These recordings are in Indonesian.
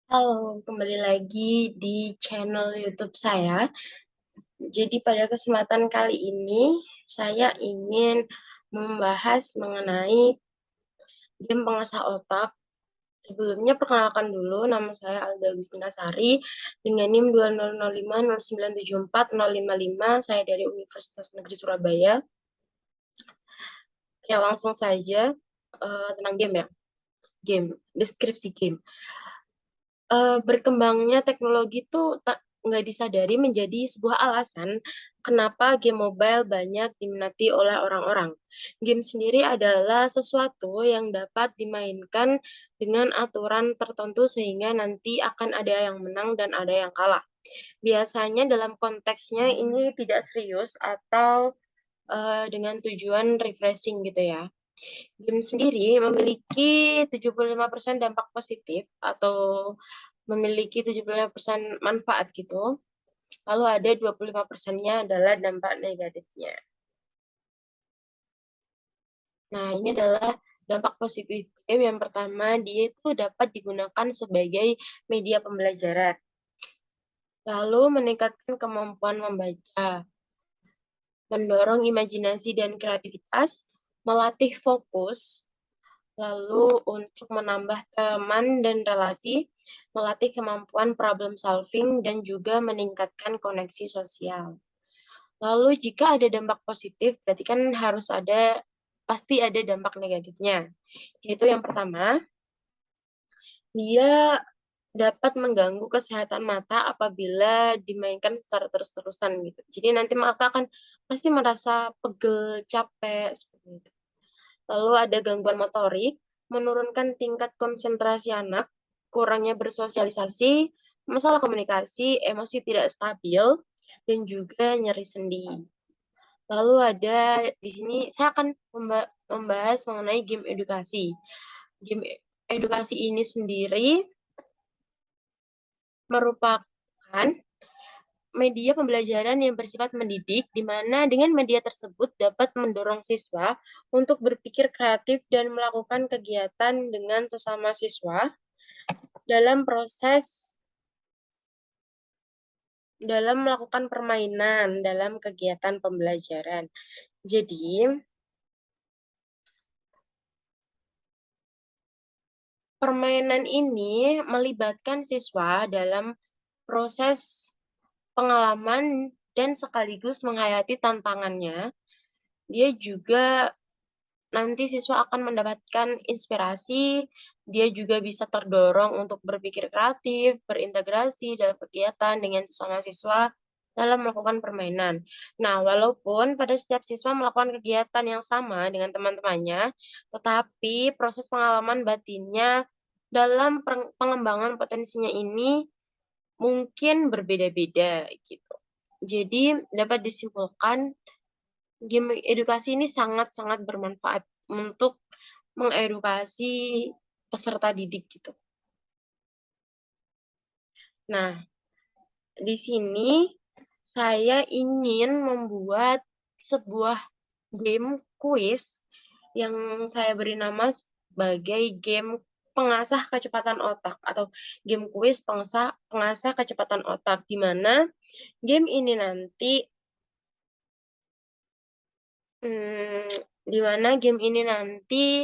Halo, kembali lagi di channel YouTube saya. Jadi pada kesempatan kali ini, saya ingin membahas mengenai game pengasah otak. Sebelumnya perkenalkan dulu, nama saya Alda Agustina Sari dengan NIM 2005097455. Saya dari Universitas Negeri Surabaya. Ya, langsung saja tentang game ya. Game, deskripsi game. Berkembangnya teknologi itu nggak disadari menjadi sebuah alasan kenapa game mobile banyak diminati oleh orang-orang. Game sendiri adalah sesuatu yang dapat dimainkan dengan aturan tertentu sehingga nanti akan ada yang menang dan ada yang kalah. Biasanya dalam konteksnya ini tidak serius atau dengan tujuan refreshing gitu ya. Game sendiri memiliki 75% dampak positif atau memiliki 75% manfaat gitu. Lalu ada 25%-nya adalah dampak negatifnya. Nah, ini adalah dampak positif game. Yang pertama, dia itu dapat digunakan sebagai media pembelajaran. Lalu meningkatkan kemampuan membaca, mendorong imajinasi dan kreativitas, melatih fokus, lalu untuk menambah teman dan relasi, melatih kemampuan problem solving, dan juga meningkatkan koneksi sosial. Lalu jika ada dampak positif, berarti kan pasti ada dampak negatifnya. Yaitu yang pertama, dia dapat mengganggu kesehatan mata apabila dimainkan secara terus-terusan gitu. Jadi nanti mata akan pasti merasa pegel, capek, seperti itu. Lalu ada gangguan motorik, menurunkan tingkat konsentrasi anak, kurangnya bersosialisasi, masalah komunikasi, emosi tidak stabil, dan juga nyeri sendi. Lalu ada di sini saya akan membahas mengenai game edukasi. Game edukasi ini sendiri merupakan media pembelajaran yang bersifat mendidik, di mana dengan media tersebut dapat mendorong siswa untuk berpikir kreatif dan melakukan kegiatan dengan sesama siswa dalam melakukan permainan dalam kegiatan pembelajaran. Jadi, permainan ini melibatkan siswa dalam proses pengalaman dan sekaligus menghayati tantangannya. Dia juga nanti siswa akan mendapatkan inspirasi, dia juga bisa terdorong untuk berpikir kreatif, berintegrasi dalam kegiatan dengan sesama siswa dalam melakukan permainan. Nah, walaupun pada setiap siswa melakukan kegiatan yang sama dengan teman-temannya, tetapi proses pengalaman batinnya dalam pengembangan potensinya ini mungkin berbeda-beda gitu. Jadi dapat disimpulkan game edukasi ini sangat-sangat bermanfaat untuk mengedukasi peserta didik gitu. Nah, di sini saya ingin membuat sebuah game kuis yang saya beri nama sebagai game pengasah kecepatan otak atau game kuis pengasah kecepatan otak, di mana game ini nanti di mana game ini nanti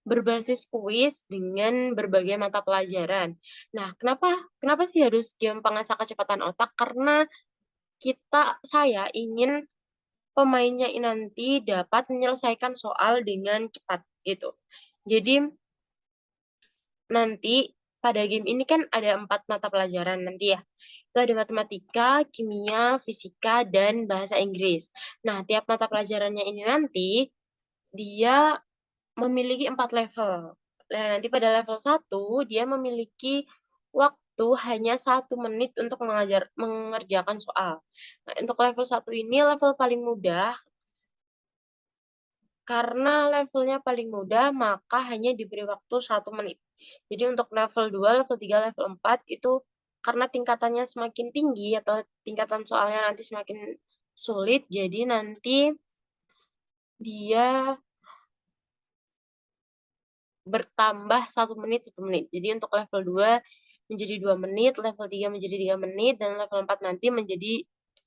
berbasis kuis dengan berbagai mata pelajaran. Nah, kenapa kenapa sih harus game pengasah kecepatan otak? Karena saya ingin pemainnya ini nanti dapat menyelesaikan soal dengan cepat gitu. Jadi nanti pada game ini kan ada 4 mata pelajaran nanti ya. Itu ada matematika, kimia, fisika, dan bahasa Inggris. Nah, tiap mata pelajarannya ini nanti dia memiliki 4 level. Nah, nanti pada level 1 dia memiliki waktu hanya 1 menit untuk mengerjakan soal. Nah, untuk level 1 ini level paling mudah, karena levelnya paling mudah maka hanya diberi waktu 1 menit. Jadi untuk level 2, level 3, level 4 itu karena tingkatannya semakin tinggi atau tingkatan soalnya nanti semakin sulit, jadi nanti dia bertambah 1 menit 1 menit. Jadi untuk level 2 menjadi 2 menit, level 3 menjadi 3 menit, dan level 4 nanti menjadi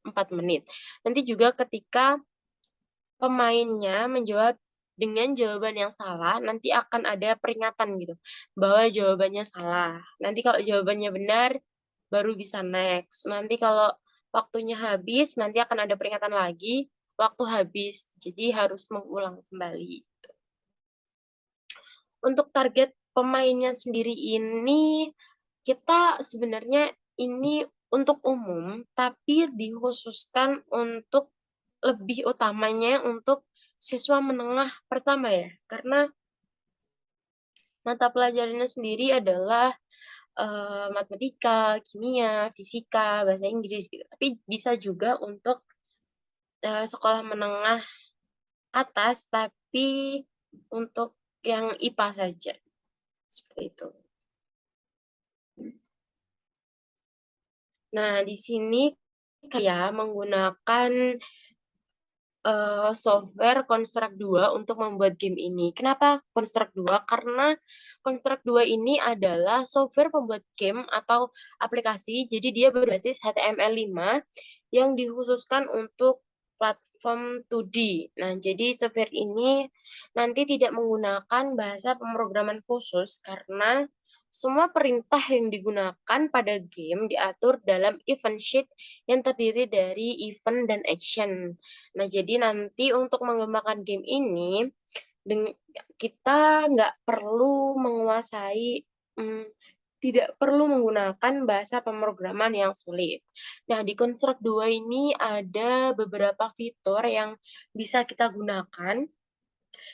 4 menit. Nanti juga ketika pemainnya menjawab dengan jawaban yang salah, nanti akan ada peringatan gitu, bahwa jawabannya salah. Nanti kalau jawabannya benar, baru bisa next. Nanti kalau waktunya habis, nanti akan ada peringatan lagi, waktu habis. Jadi harus mengulang kembali. Untuk target pemainnya sendiri ini, kita sebenarnya ini untuk umum, tapi dikhususkan untuk lebih utamanya untuk siswa menengah pertama ya, karena mata pelajarannya sendiri adalah matematika, kimia, fisika, bahasa Inggris gitu. Tapi bisa juga untuk sekolah menengah atas, tapi untuk yang IPA saja, seperti itu. Nah, di sini saya menggunakan software Construct 2 untuk membuat game ini. Kenapa Construct 2? Karena Construct 2 ini adalah software pembuat game atau aplikasi, jadi dia berbasis HTML5 yang dikhususkan untuk platform 2D. Nah, jadi software ini nanti tidak menggunakan bahasa pemrograman khusus karena semua perintah yang digunakan pada game diatur dalam event sheet yang terdiri dari event dan action. Nah, jadi nanti untuk mengembangkan game ini, kita nggak perlu menguasai, tidak perlu menggunakan bahasa pemrograman yang sulit. Nah, di Construct 2 ini ada beberapa fitur yang bisa kita gunakan.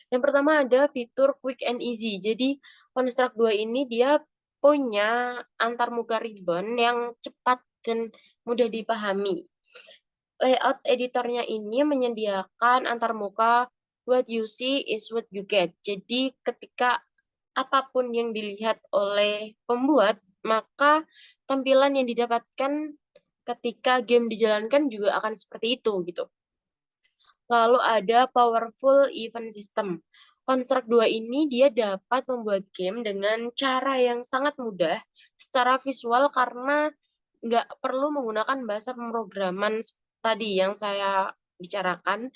Yang pertama ada fitur Quick and Easy. Jadi, Construct 2 ini dia punya antarmuka ribbon yang cepat dan mudah dipahami. Layout editornya ini menyediakan antarmuka what you see is what you get. Jadi ketika apapun yang dilihat oleh pembuat, maka tampilan yang didapatkan ketika game dijalankan juga akan seperti itu gitu. Lalu ada powerful event system. Construct 2 ini dia dapat membuat game dengan cara yang sangat mudah secara visual karena nggak perlu menggunakan bahasa pemrograman tadi yang saya bicarakan.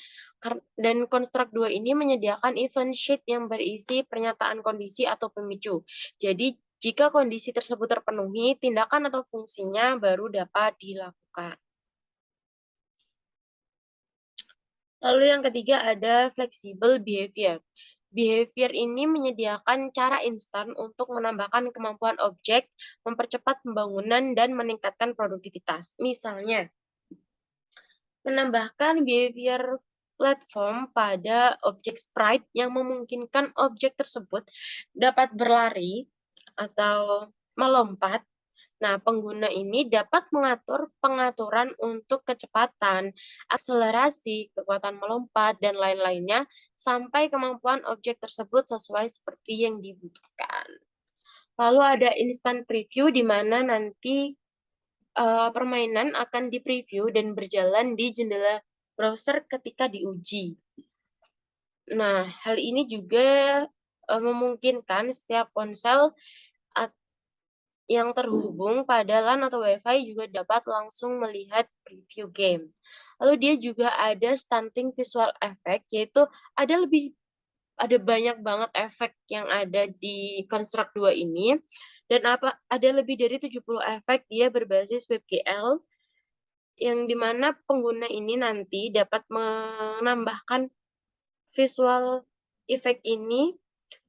Dan Construct 2 ini menyediakan event sheet yang berisi pernyataan kondisi atau pemicu. Jadi, jika kondisi tersebut terpenuhi, tindakan atau fungsinya baru dapat dilakukan. Lalu yang ketiga ada flexible behavior. Behavior ini menyediakan cara instan untuk menambahkan kemampuan objek, mempercepat pembangunan, dan meningkatkan produktivitas. Misalnya, menambahkan behavior platform pada objek sprite yang memungkinkan objek tersebut dapat berlari atau melompat. Nah, pengguna ini dapat mengatur pengaturan untuk kecepatan, akselerasi, kekuatan melompat, dan lain-lainnya sampai kemampuan objek tersebut sesuai seperti yang dibutuhkan. Lalu ada instant preview di mana nanti permainan akan di-preview dan berjalan di jendela browser ketika diuji. Nah, hal ini juga memungkinkan setiap ponsel yang terhubung pada LAN atau Wi-Fi juga dapat langsung melihat preview game. Lalu dia juga ada stunting visual effect, yaitu ada banyak banget efek yang ada di Construct 2 ini. Dan ada lebih dari 70 efek, dia berbasis WebGL, yang dimana pengguna ini nanti dapat menambahkan visual effect ini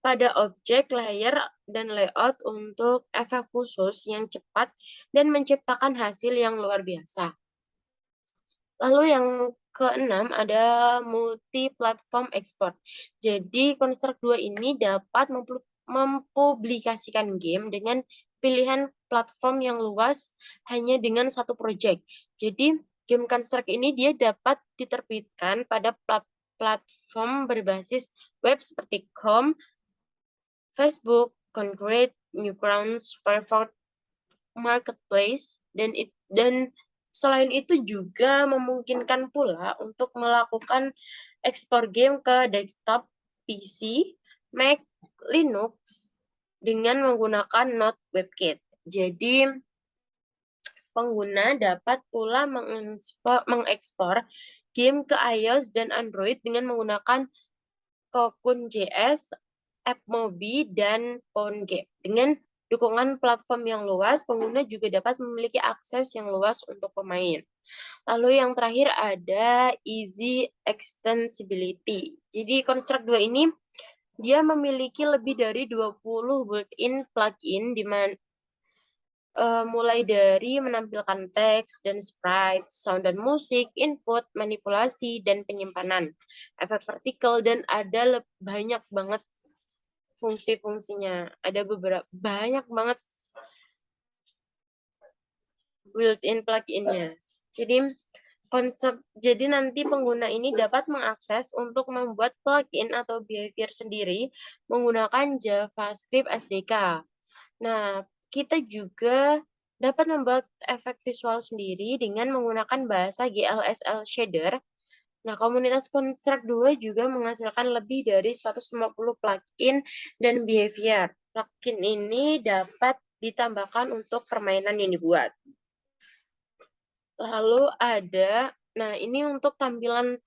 pada objek, layer, dan layout untuk efek khusus yang cepat dan menciptakan hasil yang luar biasa. Lalu yang keenam ada multi-platform export. Jadi Construct 2 ini dapat mempublikasikan game dengan pilihan platform yang luas hanya dengan satu project. Jadi game Construct ini dia dapat diterbitkan pada platform berbasis web seperti Chrome, Facebook, Concrete, Newgrounds, Firefox Marketplace, dan selain itu juga memungkinkan pula untuk melakukan ekspor game ke desktop, PC, Mac, Linux dengan menggunakan Node WebKit. Jadi, pengguna dapat pula mengekspor game ke iOS dan Android dengan menggunakan Cocoon JS, AppMobi, dan PhoneGap. Dengan dukungan platform yang luas, pengguna juga dapat memiliki akses yang luas untuk pemain. Lalu yang terakhir ada easy extensibility. Jadi Construct 2 ini dia memiliki lebih dari 20 built-in plugin mulai dari menampilkan teks dan sprite, sound dan musik, input, manipulasi, dan penyimpanan, efek partikel, dan ada banyak banget fungsi-fungsinya. Ada banyak banget built-in plugin-nya. Jadi nanti pengguna ini dapat mengakses untuk membuat plugin atau behavior sendiri menggunakan JavaScript SDK. Nah, kita juga dapat membuat efek visual sendiri dengan menggunakan bahasa GLSL shader. Nah, komunitas Construct 2 juga menghasilkan lebih dari 150 plugin dan behavior. Plugin ini dapat ditambahkan untuk permainan yang dibuat. Lalu nah ini untuk tampilan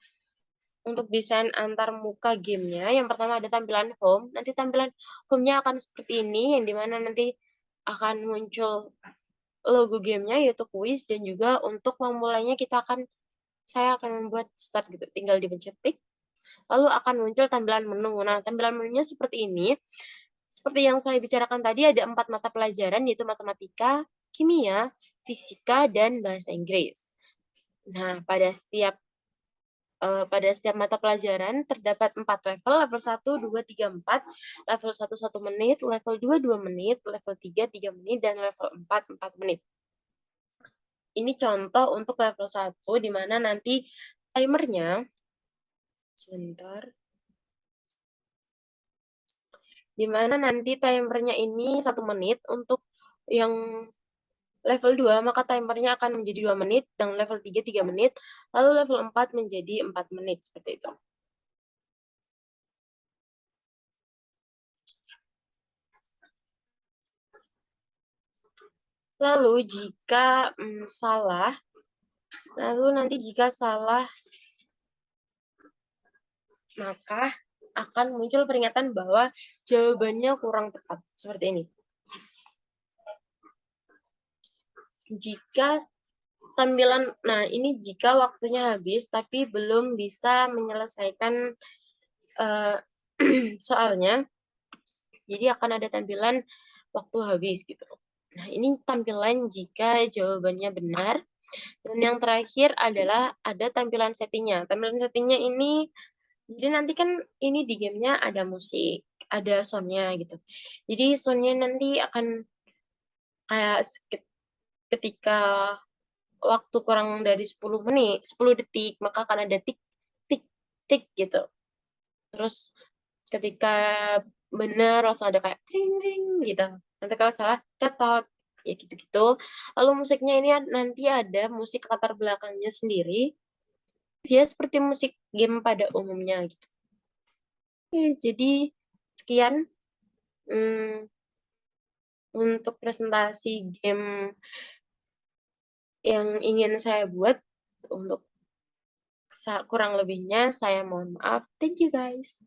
untuk desain antar muka gamenya. Yang pertama ada tampilan home. Nanti tampilan home-nya akan seperti ini, yang dimana nanti akan muncul logo gamenya yaitu kuis, dan juga untuk memulainya saya akan membuat start gitu. Tinggal dipencet tik, lalu akan muncul tampilan menu. Nah, tampilan menunya seperti ini. Seperti yang saya bicarakan tadi, ada 4 mata pelajaran, yaitu matematika, kimia, fisika, dan bahasa Inggris. Nah, pada setiap mata pelajaran terdapat 4 level 1, 2, 3, 4, level 1, 1 menit, level 2, 2 menit, level 3, 3 menit, dan level 4, 4 menit. Ini contoh untuk level 1, di mana nanti timernya, sebentar, di mana nanti timernya ini 1 menit. Untuk yang level 2, maka timernya akan menjadi 2 menit, dan level 3, 3 menit, lalu level 4 menjadi 4 menit, seperti itu. Lalu jika salah, maka akan muncul peringatan bahwa jawabannya kurang tepat, seperti ini. Jika waktunya habis tapi belum bisa menyelesaikan soalnya, jadi akan ada tampilan waktu habis gitu. Nah, ini tampilan jika jawabannya benar. Dan yang terakhir adalah ada tampilan settingnya. Tampilan settingnya ini, jadi nanti kan ini di gamenya ada musik, ada soundnya gitu. Jadi soundnya nanti akan kayak ketika waktu kurang dari 10 detik, maka akan ada tik, tik, tik gitu. Terus ketika benar langsung ada kayak ring, ring gitu. Nanti kalau salah, tetot, ya gitu-gitu. Lalu musiknya ini nanti ada musik latar belakangnya sendiri. Dia seperti musik game pada umumnya gitu. Oke, jadi sekian untuk presentasi game yang ingin saya buat. Untuk kurang lebihnya saya mohon maaf. Thank you guys.